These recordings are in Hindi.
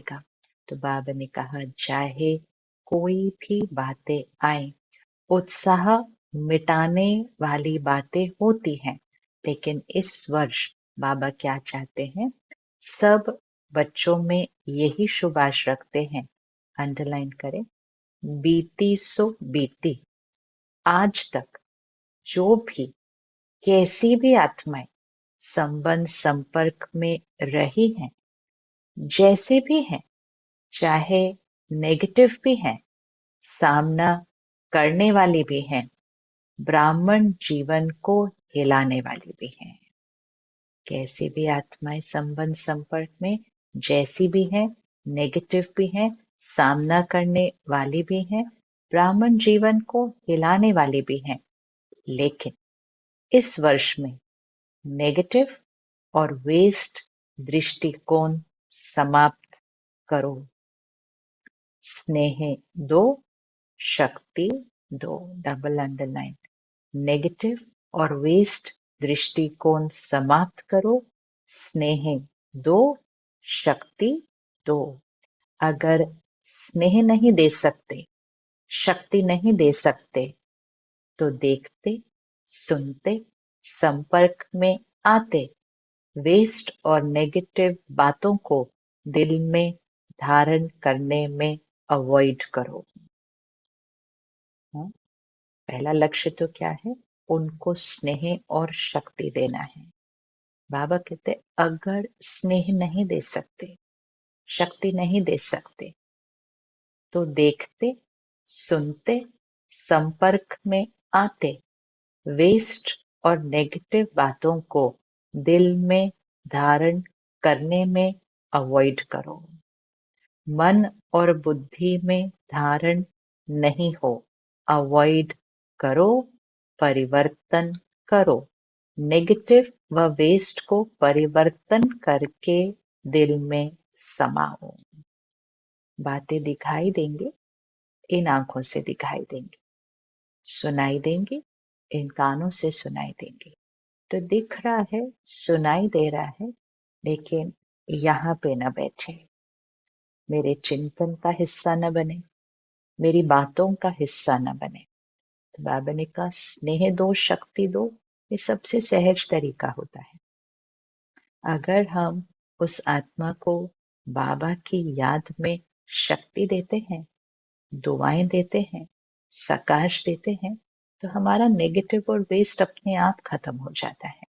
का। तो बाबा ने कहा चाहे कोई भी बातें आए, उत्साह मिटाने वाली बातें होती हैं, लेकिन इस वर्ष बाबा क्या चाहते हैं, सब बच्चों में यही शुभ आश रखते हैं। अंडरलाइन करें, बीती सो बीती। आज तक जो भी कैसी भी आत्माएं संबंध संपर्क में रही हैं, जैसे भी हैं, चाहे नेगेटिव भी हैं, सामना करने वाली भी हैं, ब्राह्मण जीवन को हिलाने वाली भी हैं। कैसी भी आत्माएं संबंध संपर्क में जैसी भी हैं, नेगेटिव भी हैं, सामना करने वाली भी हैं, ब्राह्मण जीवन को हिलाने वाली भी हैं, लेकिन इस वर्ष में नेगेटिव और वेस्ट दृष्टिकोण समाप्त करो। स्नेह दो, शक्ति दो। डबल अंडरलाइन, नेगेटिव और वेस्ट दृष्टिकोण समाप्त करो, स्नेह दो, शक्ति दो। अगर स्नेह नहीं दे सकते, शक्ति नहीं दे सकते, तो देखते, सुनते, संपर्क में आते, वेस्ट और नेगेटिव बातों को दिल में धारण करने में अवॉइड करो। पहला लक्ष्य तो क्या है, उनको स्नेह और शक्ति देना है। बाबा कहते अगर स्नेह नहीं दे सकते, शक्ति नहीं दे सकते, तो देखते, सुनते, संपर्क में आते, वेस्ट और नेगेटिव बातों को दिल में धारण करने में अवॉइड करो। मन और बुद्धि में धारण नहीं हो, अवॉइड करो, परिवर्तन करो। नेगेटिव व वेस्ट को परिवर्तन करके दिल में समाओ। बातें दिखाई देंगे, इन आंखों से दिखाई देंगे, सुनाई देंगे, इन कानों से सुनाई देंगे। तो दिख रहा है, सुनाई दे रहा है, लेकिन यहाँ पे न बैठे, मेरे चिंतन का हिस्सा न बने, मेरी बातों का हिस्सा न बने। तो बाबा ने कहा स्नेह दो, शक्ति दो, ये सबसे सहज तरीका होता है। अगर हम उस आत्मा को बाबा की याद में शक्ति देते हैं, दुआएं देते हैं, सकाश देते हैं, तो हमारा नेगेटिव और वेस्ट अपने आप खत्म हो जाता है।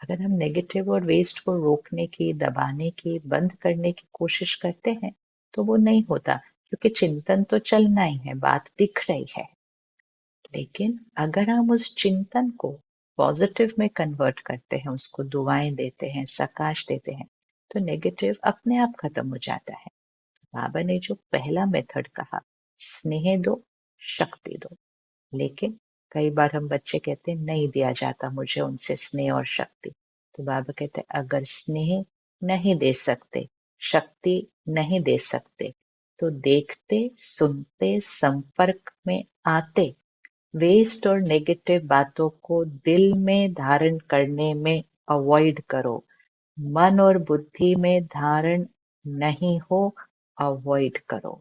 अगर हम नेगेटिव और वेस्ट को रोकने की, दबाने की, बंद करने की कोशिश करते हैं, तो वो नहीं होता, क्योंकि चिंतन तो चलना ही है, बात दिख रही है। लेकिन अगर हम उस चिंतन को पॉजिटिव में कन्वर्ट करते हैं, उसको दुआएं देते हैं, सकाश देते हैं, तो नेगेटिव अपने आप खत्म हो जाता है। बाबा ने जो पहला मेथड कहा, स्नेह दो, शक्ति दो, लेकिन कई बार हम बच्चे कहते हैं नहीं दिया जाता मुझे उनसे स्नेह और शक्ति। तो बाबा कहते हैं अगर स्नेह नहीं दे सकते, शक्ति नहीं दे सकते, तो देखते, सुनते, संपर्क में आते, वेस्ट और नेगेटिव बातों को दिल में धारण करने में अवॉइड करो। मन और बुद्धि में धारण नहीं हो, अवॉइड करो,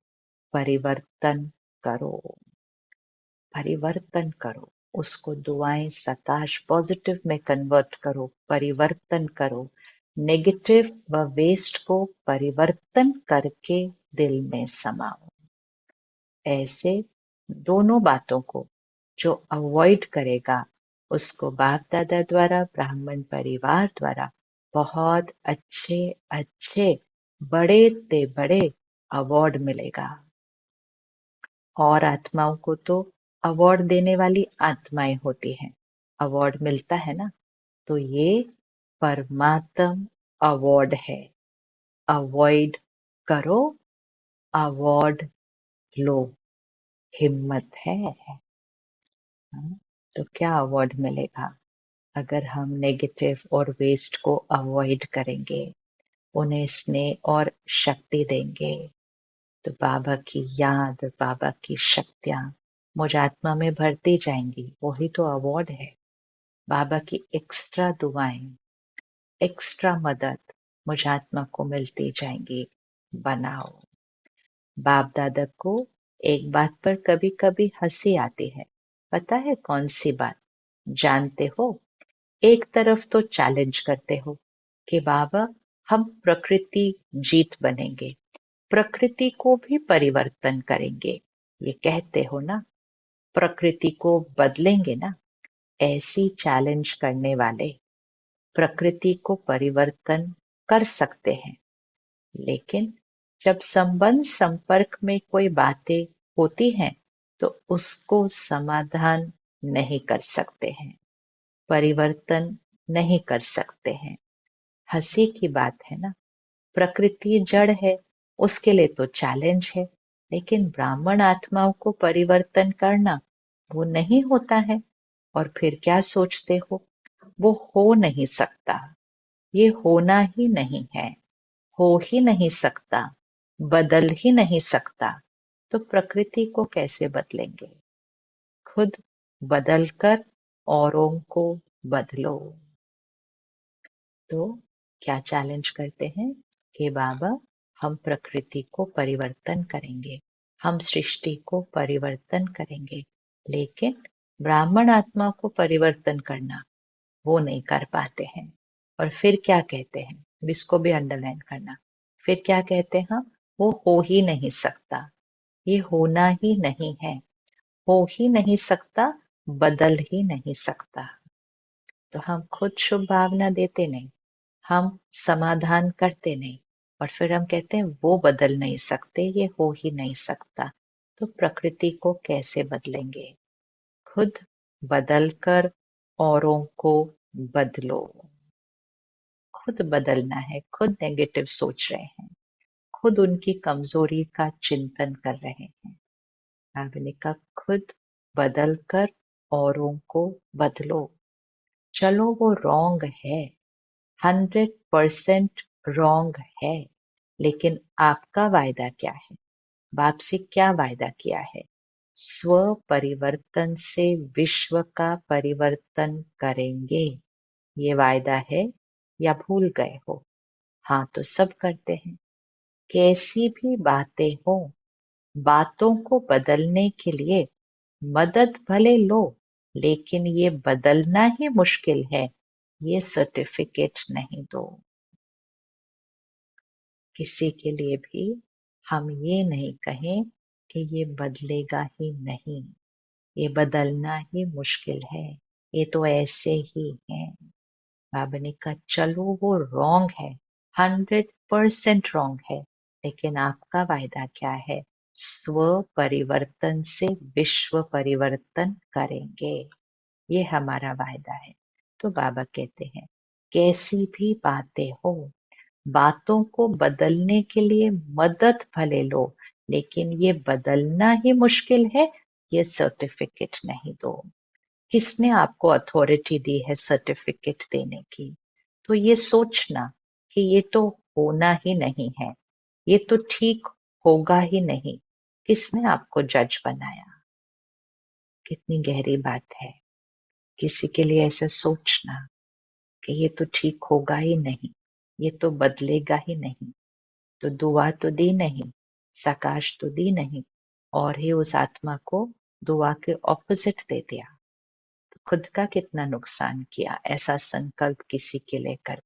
परिवर्तन करो, परिवर्तन करो। उसको दुआएं, सकाश, पॉजिटिव में कन्वर्ट करो, परिवर्तन करो। नेगेटिव व वेस्ट को परिवर्तन करके दिल में समाओ। ऐसे दोनों बातों को जो अवॉइड करेगा, उसको बाप दादा द्वारा, ब्राह्मण परिवार द्वारा बहुत अच्छे अच्छे, बड़े ते बड़े अवार्ड मिलेगा। और आत्माओं को तो अवार्ड देने वाली आत्माएं होती हैं, अवार्ड मिलता है ना, तो ये परमात्म अवार्ड है। अवॉइड करो, अवार्ड लो, हिम्मत है। तो क्या अवार्ड मिलेगा? अगर हम नेगेटिव और वेस्ट को अवॉइड करेंगे, उन्हें स्नेह और शक्ति देंगे, तो बाबा की याद, बाबा की शक्तियां मुझ आत्मा में भरती जाएंगी। वही तो अवार्ड है। बाबा की एक्स्ट्रा दुआएं, एक्स्ट्रा मदद मुझ आत्मा को मिलती जाएंगी। बनाओ। बाप दादा को एक बात पर कभी कभी हंसी आती है। पता है कौन सी बात? जानते हो, एक तरफ तो चैलेंज करते हो कि बाबा हम प्रकृति जीत बनेंगे, प्रकृति को भी परिवर्तन करेंगे, ये कहते हो ना, प्रकृति को बदलेंगे ना। ऐसी चैलेंज करने वाले प्रकृति को परिवर्तन कर सकते हैं, लेकिन जब संबंध संपर्क में कोई बातें होती हैं तो उसको समाधान नहीं कर सकते हैं, परिवर्तन नहीं कर सकते हैं। हंसी की बात है ना, प्रकृति जड़ है, उसके लिए तो चैलेंज है, लेकिन ब्राह्मण आत्माओं को परिवर्तन करना वो नहीं होता है। और फिर क्या सोचते हो? वो हो नहीं सकता, ये होना ही नहीं है, हो ही नहीं सकता, बदल ही नहीं सकता, तो प्रकृति को कैसे बदलेंगे? खुद बदलकर औरों को बदलो। तो क्या चैलेंज करते हैं कि बाबा हम प्रकृति को परिवर्तन करेंगे, हम सृष्टि को परिवर्तन करेंगे, लेकिन ब्राह्मण आत्मा को परिवर्तन करना वो नहीं कर पाते हैं। और फिर क्या कहते हैं, इसको भी अंडरलाइन करना, फिर क्या कहते हैं? वो हो ही नहीं सकता, ये होना ही नहीं है, हो ही नहीं सकता, बदल ही नहीं सकता। तो हम खुद शुभ भावना देते नहीं, हम समाधान करते नहीं, और फिर हम कहते हैं वो बदल नहीं सकते, ये हो ही नहीं सकता, तो प्रकृति को कैसे बदलेंगे? खुद बदलकर औरों को बदलो। खुद बदलना है, खुद नेगेटिव सोच रहे हैं, खुद उनकी कमजोरी का चिंतन कर रहे हैं। आपने कहा खुद बदल कर औरों को बदलो। चलो वो रॉन्ग है, 100% रॉन्ग है, लेकिन आपका वायदा क्या है? बाप से क्या वायदा किया है? स्व परिवर्तन से विश्व का परिवर्तन करेंगे, ये वायदा है या भूल गए हो? हाँ तो सब करते हैं। कैसी भी बातें हो, बातों को बदलने के लिए मदद भले लो, लेकिन ये बदलना ही मुश्किल है, ये सर्टिफिकेट नहीं दो। किसी के लिए भी हम ये नहीं कहें कि ये बदलेगा ही नहीं, ये बदलना ही मुश्किल है, ये तो ऐसे ही है। बाबा ने कहा चलो वो रॉन्ग है, 100% रॉन्ग है, लेकिन आपका वायदा क्या है? स्व परिवर्तन से विश्व परिवर्तन करेंगे, ये हमारा वायदा है। तो बाबा कहते हैं कैसी भी बातें हो, बातों को बदलने के लिए मदद भले लो, लेकिन ये बदलना ही मुश्किल है, ये सर्टिफिकेट नहीं दो। किसने आपको अथॉरिटी दी है सर्टिफिकेट देने की? तो ये सोचना कि ये तो होना ही नहीं है, ये तो ठीक होगा ही नहीं, किसने आपको जज बनाया? कितनी गहरी बात है किसी के लिए ऐसा सोचना कि ये तो ठीक होगा ही नहीं, ये तो बदलेगा ही नहीं। तो दुआ तो दी नहीं, सकाश तो दी नहीं, और ही उस आत्मा को दुआ के ऑपोजिट दे दिया। तो खुद का कितना नुकसान किया ऐसा संकल्प किसी के लिए कर